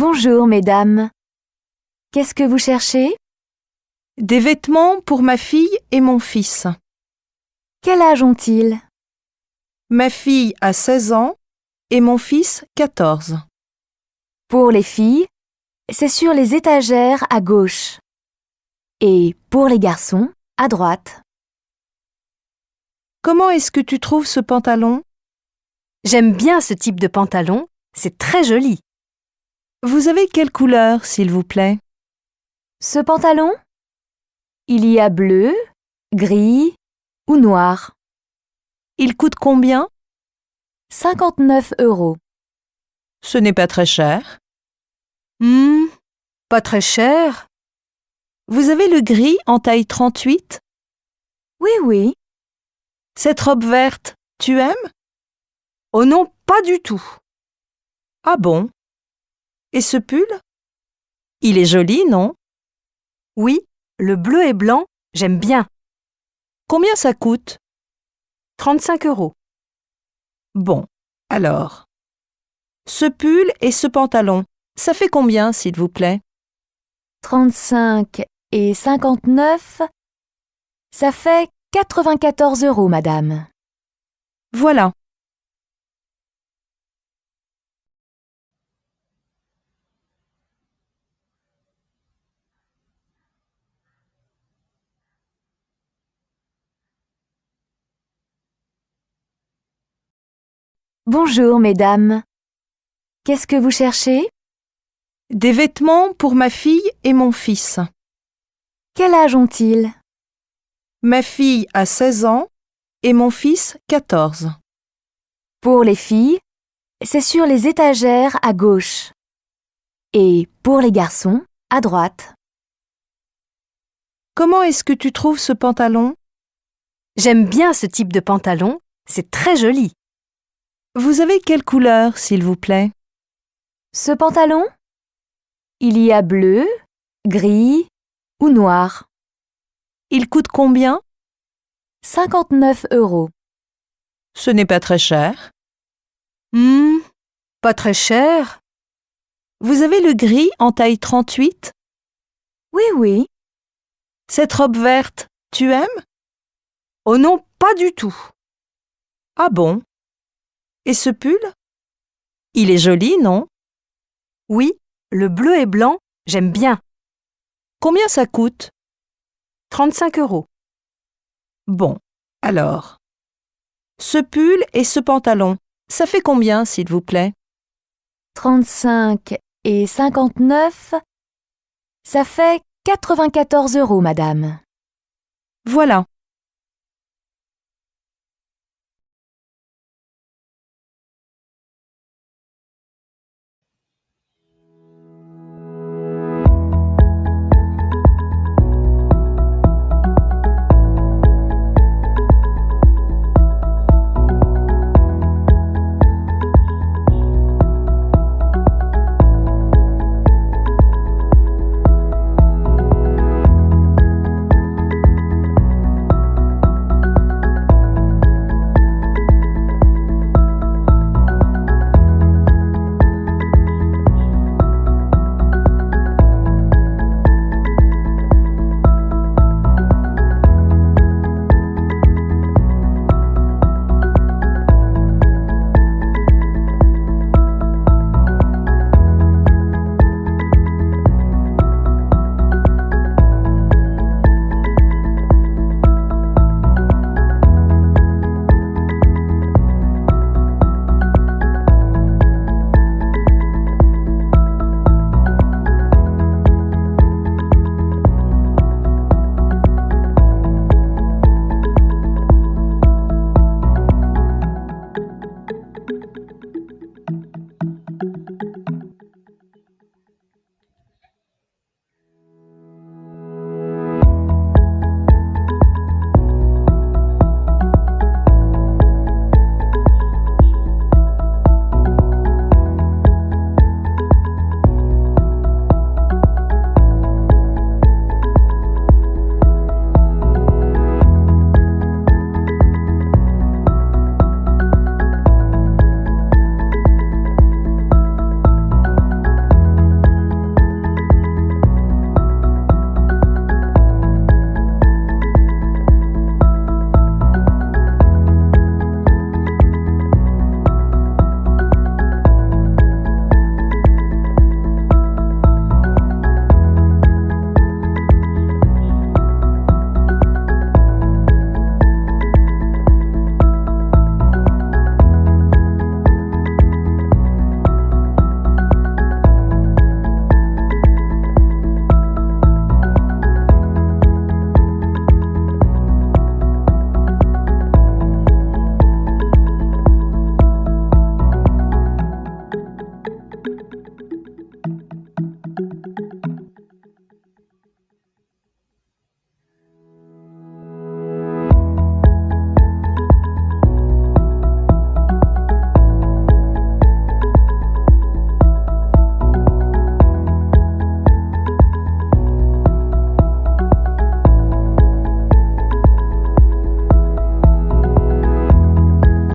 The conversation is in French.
Bonjour, mesdames. Qu'est-ce que vous cherchez? Des vêtements pour ma fille et mon fils. Quel âge ont-ils? Ma fille a 16 ans et mon fils 14. Pour les filles, c'est sur les étagères à gauche. Et pour les garçons, à droite. Comment est-ce que tu trouves ce pantalon? J'aime bien ce type de pantalon, c'est très joli. Vous avez quelle couleur, s'il vous plaît? Ce pantalon? Il y a bleu, gris ou noir. Il coûte combien? 59 €. Ce n'est pas très cher. Pas très cher. Vous avez le gris en taille 38? Oui. Cette robe verte, tu aimes? Oh non, pas du tout. Ah bon? Et ce pull? Il est joli, non? Oui, le bleu et blanc, j'aime bien. Combien ça coûte? 35 €. Bon, alors. Ce pull et ce pantalon, ça fait combien, s'il vous plaît? 35 et 59, ça fait 94 €, madame. Voilà. Bonjour, mesdames. Qu'est-ce que vous cherchez? Des vêtements pour ma fille et mon fils. Quel âge ont-ils? Ma fille a 16 ans et mon fils 14. Pour les filles, c'est sur les étagères à gauche. Et pour les garçons, à droite. Comment est-ce que tu trouves ce pantalon? J'aime bien ce type de pantalon, c'est très joli. Vous avez quelle couleur, s'il vous plaît? Ce pantalon? Il y a bleu, gris ou noir. Il coûte combien? 59 €. Ce n'est pas très cher. Pas très cher. Vous avez le gris en taille 38? Oui. Cette robe verte, tu aimes? Oh non, pas du tout. Ah bon? Et ce pull? Il est joli, non? Oui, le bleu et blanc, j'aime bien. Combien ça coûte? 35 €. Bon, alors. Ce pull et ce pantalon, ça fait combien, s'il vous plaît? 35 et 59, ça fait 94 €, madame. Voilà.